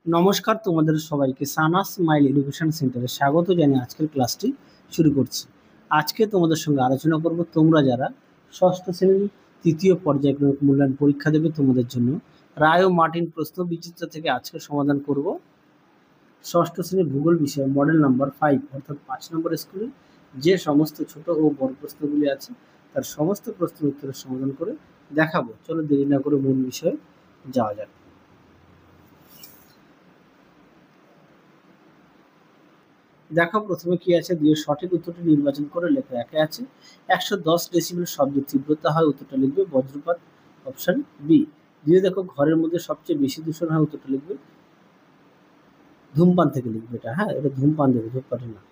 নমস্কার, তোমাদের সবাইকে সানা স্মাইল এডুকেশন সেন্টারে স্বাগত জানিয়ে আজকের ক্লাসটি শুরু করছি। আজকে তোমাদের সঙ্গে আলোচনা করব তোমরা যারা ষষ্ঠ শ্রেণীর তৃতীয় পর্যায়ক্রমিক মূল্যায়ন পরীক্ষা দেবে তোমাদের জন্য রায় ও মার্টিন প্রশ্ন বিচিত্র থেকে আজকে সমাধান করব ষষ্ঠ শ্রেণীর ভূগোল বিষয়ে মডেল নাম্বার 5 অর্থাৎ 5 নম্বর স্কুলে যে সমস্ত ছোট ও বড় প্রশ্নগুলি আছে তার সমস্ত প্রশ্নের উত্তরের সমাধান করে দেখাবো। চলো দেরি না করে মূল বিষয়ে যাওয়া যাক। দেখো প্রথমে কি আছে, দিয়ে সঠিক উত্তরটি নির্বাচন করে লেখা। একে আছে 110 ডেসিবেল শব্দের তীব্রতা হয়, উত্তরটা লিখবে বজ্রপাত, অপশন বি। দিয়ে দেখো ঘরের মধ্যে সবচেয়ে বেশি দূষণ হয়, উত্তরটা লিখবে ধূমপান থেকে লিখবে এটা। হ্যাঁ, এটা ধূমপান দেবে, ধূমপানের না।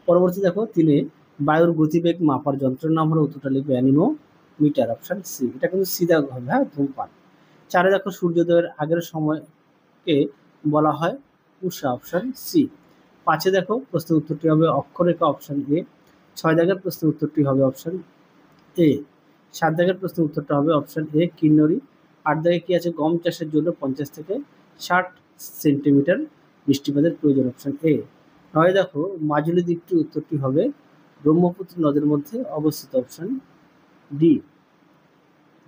পরবর্তী দেখো 3 বায়ুর গতিবেগ মাপার যন্ত্রের নাম হলো, উত্তরটা লিখবে অ্যানিমোমিটার, অপশন সি। এটা কিন্তু সিধা হবে, হ্যাঁ ধূমপান। 4 দেখো সূর্যোদয়ের আগের সময়কে বলা হয় উষা, অপশন সি। 5 দেখো প্রশ্নের উত্তরটি হবে অক্ষরেখা, অপশন এ। 6 দাগের প্রশ্নের উত্তরটি হবে অপশন এ। 7 দাগের প্রশ্নের উত্তরটা হবে অপশন এ কিন্নরি। 8 দাগে কি আছে, গম চাষের জন্য 50 থেকে 60 সেন্টিমিটার বৃষ্টিপাতের প্রয়োজন, অপশন এ। 9 দেখো মাজুলি দ্বীপটির উত্তরটি হবে ব্রহ্মপুত্র নদের মধ্যে অবস্থিত, অপশন ডি।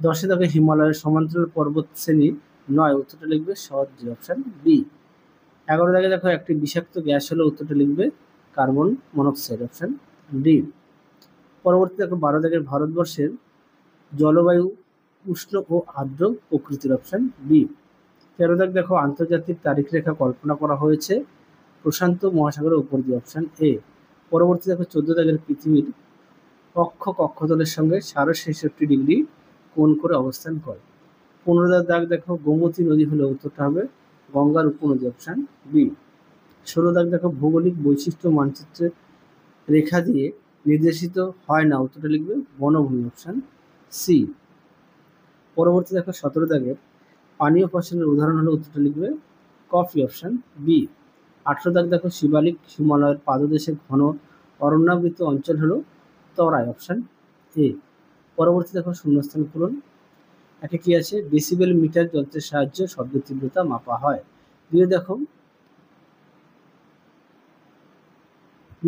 10 দেখো হিমালয়ের সমান্তরাল পর্বত শ্রেণী নয়, উত্তরটা লিখবে সহজ, অপশন বি। 11 দাগে দেখো একটি বিষাক্ত গ্যাস হলো, উত্তরটা লিখবে কার্বন মনোক্সাইড, অপশন ডি। পরবর্তী দেখো 12 দাগের ভারতবর্ষের জলবায়ু উষ্ণ ও আর্দ্র প্রকৃতির, অপশন বি। 13 দাগ দেখো আন্তর্জাতিক তারিখ রেখা কল্পনা করা হয়েছে প্রশান্ত মহাসাগরের উপর দিয়ে, অপশন এ। পরবর্তী দেখো 14 দাগের পৃথিবীর অক্ষ কক্ষতলের সঙ্গে 66° কোণ করে অবস্থান করে। 15 দাগ দেখো গোমতী নদী হলে উত্তরটা হবে গঙ্গার উপনদী, অপশন বি। 16 দাগ দেখো ভৌগোলিক বৈশিষ্ট্য মানচিত্রের রেখা দিয়ে নির্দেশিত হয় না, উত্তরটা লিখবে বনভূমি, অপশন সি। পরবর্তী দেখো 17 দাগের পানীয় ফসলের উদাহরণ হলো, উত্তরটা লিখবে কফি, অপশন বি। 18 দাগ দেখো শিবালিক হিমালয়ের পাদদেশে ঘন অরণ্যাবৃত অঞ্চল হলো তরাই, অপশন এ। পরবর্তী দেখো শূন্যস্থান পূরণ। একে কি আছে, ডেসিবেল মিটার যন্ত্রের সাহায্যে শব্দের তীব্রতা মাপা হয়। দুই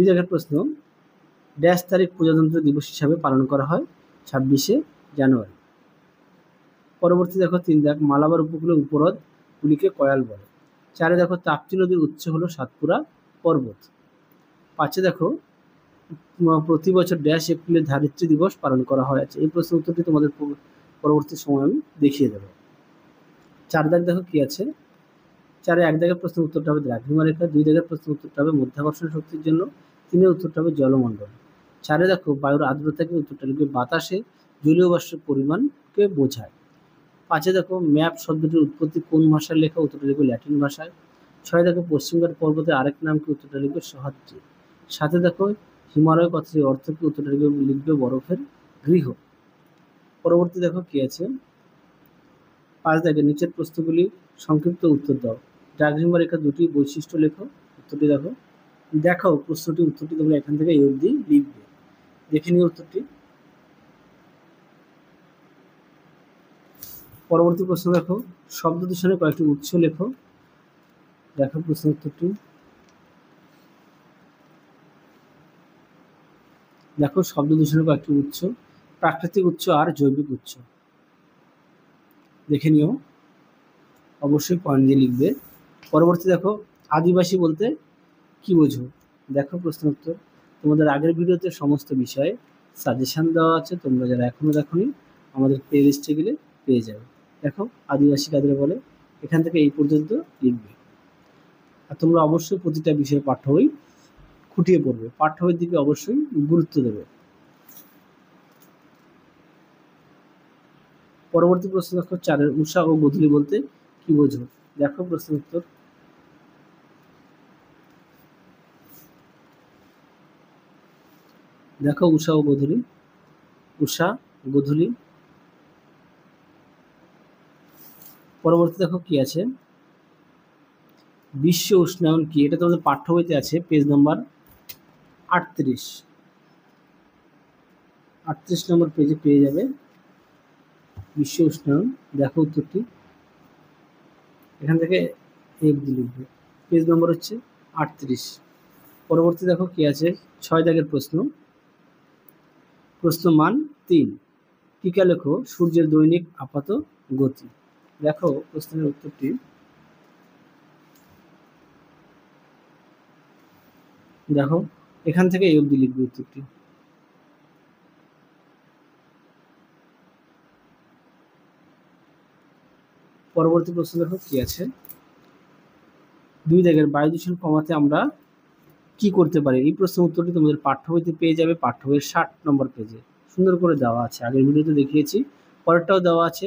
দাগের প্রশ্ন, ড্যাশ তারিখ প্রজাতন্ত্র দিবস হিসাবে পালন করা হয় 26শে জানুয়ারি। পরবর্তী দেখো 3 দাগ মালাবার উপকূলের উপহ্রদ গুলিকে কয়াল বলে। 4 দেখো তাপ্তি নদীর উৎস হলো সাতপুরা পর্বত। 5 দেখো প্রতি বছর ড্যাশ এপ্রিলে ধারিত্রী দিবস পালন করা হয়। এই প্রশ্নের উত্তরটি তোমাদের পরবর্তী সময় আমি দেখিয়ে দেবো। 4 দাগ দেখো কি আছে, 4 1 দাগের প্রশ্নের উত্তরটা হবে দ্রাঘিমা রেখা। 2 দাগের প্রশ্নের উত্তরটা হবে মধ্যাকর্ষণ শক্তির জন্য। 3 উত্তরটা হবে জলমণ্ডল। 4 দেখো বায়ুর আর্দ্রতাকে, উত্তরটা লিখবে বাতাসে জলীয় বাষ্পের পরিমাণকে বোঝায়। 5 দেখো ম্যাপ শব্দটির উৎপত্তি কোন ভাষার লেখা, উত্তরটা লিখবে ল্যাটিন ভাষায়। 6 দেখো পশ্চিমঘাট পর্বতের আরেক নাম কি, উত্তরটা লিখবে সহ্যাদ্রি। 7 দেখো হিমালয় কথাটির অর্থ কি, উত্তরটা লিখবে বরফের গৃহ। পরবর্তী দেখো কি আছে, 5 দেখো নিচের প্রশ্নগুলি সংক্ষিপ্ত উত্তর দাও। দ্রাঘিমা রেখা দুটি বৈশিষ্ট্য লেখো, উত্তরটি দেখো। দেখাও প্রশ্নটি উত্তরটি তোমরা এখান থেকে এই অবধি লিখবে। দেখে নিও উত্তরটি। পরবর্তী প্রশ্ন দেখো শব্দ দূষণের কয়েকটি উৎস লেখো। দেখো প্রশ্ন উত্তরটি। দেখো শব্দ দূষণের কয়েকটি উৎস, প্রাকৃতিক উৎস আর জৈবিক উৎস। দেখে নিও, অবশ্যই পয়েন্ট দিয়ে লিখবে। পরবর্তী দেখো আদিবাসী বলতে কি বোঝো। দেখো প্রশ্ন উত্তর। তোমাদের আগের ভিডিওতে সমস্ত বিষয়ে সাজেশন দেওয়া আছে, তোমরা যারা এখনো দেখোনি আমাদের প্লে লিস্টে গেলে পেয়ে যাবে। দেখো আদিবাসী কাদের বলে, এখান থেকে এই পর্যন্ত লিখবে। আর তোমরা অবশ্যই প্রতিটা বিষয়ে পাঠ্য বই খুঁটিয়ে পড়বে, পাঠ্য বইয়ের দিকে অবশ্যই গুরুত্ব দেবে। পরবর্তী প্রশ্ন দেখো 4 উষা ও গোধূলি বলতে কি বোঝো। দেখো প্রশ্ন উত্তর। দেখো উষা ও গোধূলি, উষা গোধূলি। পরবর্তী দেখো কি আছে, বিশ্ব উষ্ণায়ন কি, এটা তোমাদের পাঠ্য বইতে আছে পেজ নাম্বার 38 নম্বর পেজে পেয়ে যাবে বিশ্ব উষ্ণায়ন। দেখো উত্তরটি। এখান থেকে এই অবধি লিখবে। পেজ নম্বর হচ্ছে 38। পরবর্তী দেখো কি আছে, 6 দাগের প্রশ্ন। প্রশ্ন মান 3। টিকা লেখো সূর্যের দৈনিক আপাত গতি। দেখো প্রশ্নের উত্তরটি, দেখো এখান থেকে এই অবধি লিখবে উত্তরটি। পরবর্তী প্রশ্ন দেখো কি আছে, 2 দাগের বায়ু দূষণ কমাতে আমরা কি করতে পারি। এই প্রশ্নের উত্তরটি তোমাদের পাঠ্য বইতে পেয়ে যাবে, পাঠ্য বইয়ের 60 নম্বর পেজে সুন্দর করে দেওয়া আছে। আগের ভিডিওতে দেখিয়েছি, পরেরটাও দেওয়া আছে।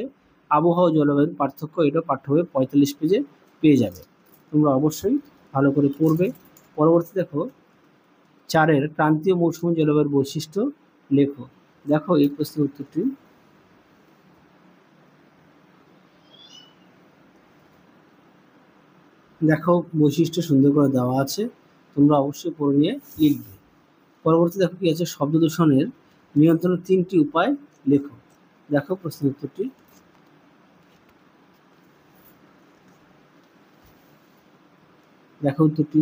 আবহাওয়া ও জলবায়ুর পার্থক্য, এটাও পাঠ্য বইয়ের 45 পেজে পেয়ে যাবে। তোমরা অবশ্যই ভালো করে পড়বে। পরবর্তী দেখো 4 ক্রান্তীয় মৌসুমী জলবায়ুর বৈশিষ্ট্য লেখো। দেখো এই প্রশ্নের উত্তরটি, দেখো বৈশিষ্ট্য সুন্দর করে দেওয়া আছে, তোমরা অবশ্যই পড়ে নিয়ে লিখবে। পরবর্তী দেখো কি আছে, শব্দ দূষণের নিয়ন্ত্রণের 3টি উপায় লেখো। দেখো প্রশ্নের উত্তরটি, দেখো উত্তরটি,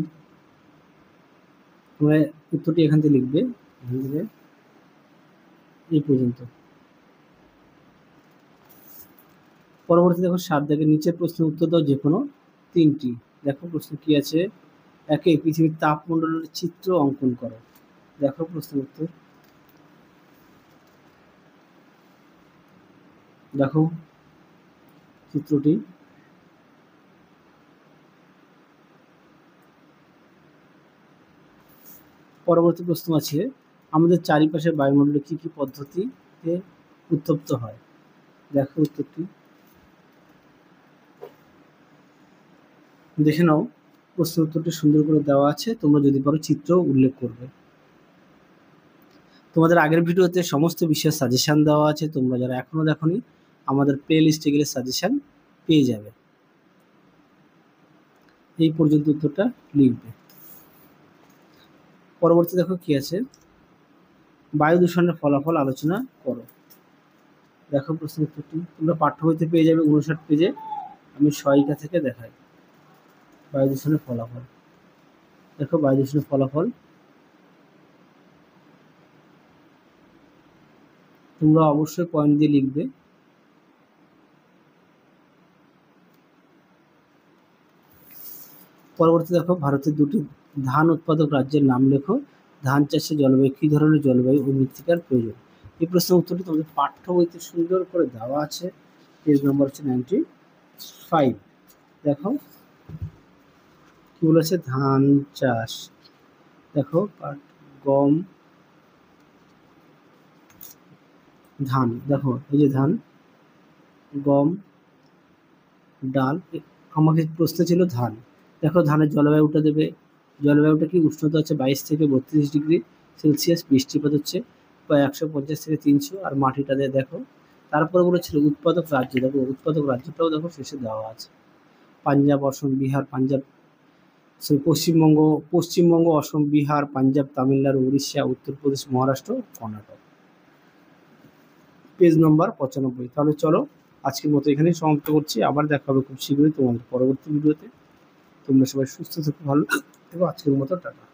তোমরা উত্তরটি এখান থেকে লিখবে এই পর্যন্ত। পরবর্তী দেখো 7 দাগের নিচের প্রশ্নের উত্তর দাও যে কোনো 3টি। দেখো প্রশ্ন কি আছে, 1 পৃথিবীর তাপমণ্ডলের চিত্র অঙ্কন করো। দেখো প্রশ্নের উত্তর, দেখো চিত্রটি, পরবর্তী প্রশ্ন আছে, আমাদের চারিপাশে বায়ুমণ্ডলে কি কি পদ্ধতিতে উত্তপ্ত হয়। দেখো উত্তরটি, দেখে নাও প্রশ্ন উত্তরটি সুন্দর করে দেওয়া আছে, তোমরা যদি পারো চিত্র উল্লেখ করবে। তোমাদের আগের ভিডিওতে সমস্ত বিষয়ের সাজেশন দেওয়া আছে, তোমরা যারা এখনো দেখোনি আমাদের প্লে লিস্টে গেলে সাজেশন পেয়ে যাবে। এই পর্যন্ত উত্তরটা লিখবে। পরবর্তী দেখো কি আছে, বায়ু দূষণের ফলাফল আলোচনা করো। দেখো প্রশ্ন উত্তরটি, তোমরা পাঠ্য বইতে পেয়ে যাবে 59 পেজে। আমি সহায়িকা থেকে দেখাই বায়ু দূষণের ফলাফল। দেখো বায়ু দূষণের ফলাফল, তোমরা অবশ্যই পয়েন্ট দিয়ে লিখবে। পরবর্তী দেখো ভারতের 2টি ধান উৎপাদক রাজ্যের নাম লেখো। ধান চাষে জলবায়ু, কি ধরনের জলবায়ু ও মৃত্তিকার প্রয়োজন। এই প্রশ্নের উত্তরটি তোমাদের পাঠ্য বইতে সুন্দর করে দেওয়া আছে, পেজ নম্বর হচ্ছে 95। দেখো কি বলেছে, ধান চাষ, দেখো গম, ধান, দেখো এই যে ধান, গম, ডাল। আমাকে প্রশ্ন ছিল ধান। দেখো ধানের জলবায়ুটা দেবে, জলবায়ুটা কি, উষ্ণতা হচ্ছে 22 থেকে 32 ডিগ্রি সেলসিয়াস, বৃষ্টিপাত হচ্ছে প্রায় 150 থেকে 300, আর মাটিটা দিয়ে দেখো। তারপরে বলেছিল উৎপাদক রাজ্য, দেখো উৎপাদক রাজ্যটাও দেখো শেষে দেওয়া আছে, পাঞ্জাব, অসম, বিহার, পাঞ্জাব, পশ্চিমবঙ্গ, অসম, বিহার, পাঞ্জাব, তামিলনাড়ু, উড়িষ্যা, উত্তরপ্রদেশ, মহারাষ্ট্র, কর্ণাটক। Page number 95। তাহলে চলো আজকের মতো এখানেই সমাপ্ত করছি, আবার দেখা হবে খুব শীঘ্রই তোমাদের পরবর্তী ভিডিওতে। তোমরা সবাই সুস্থ থেকো, ভালো থেকো। আজকের মতো টাটা।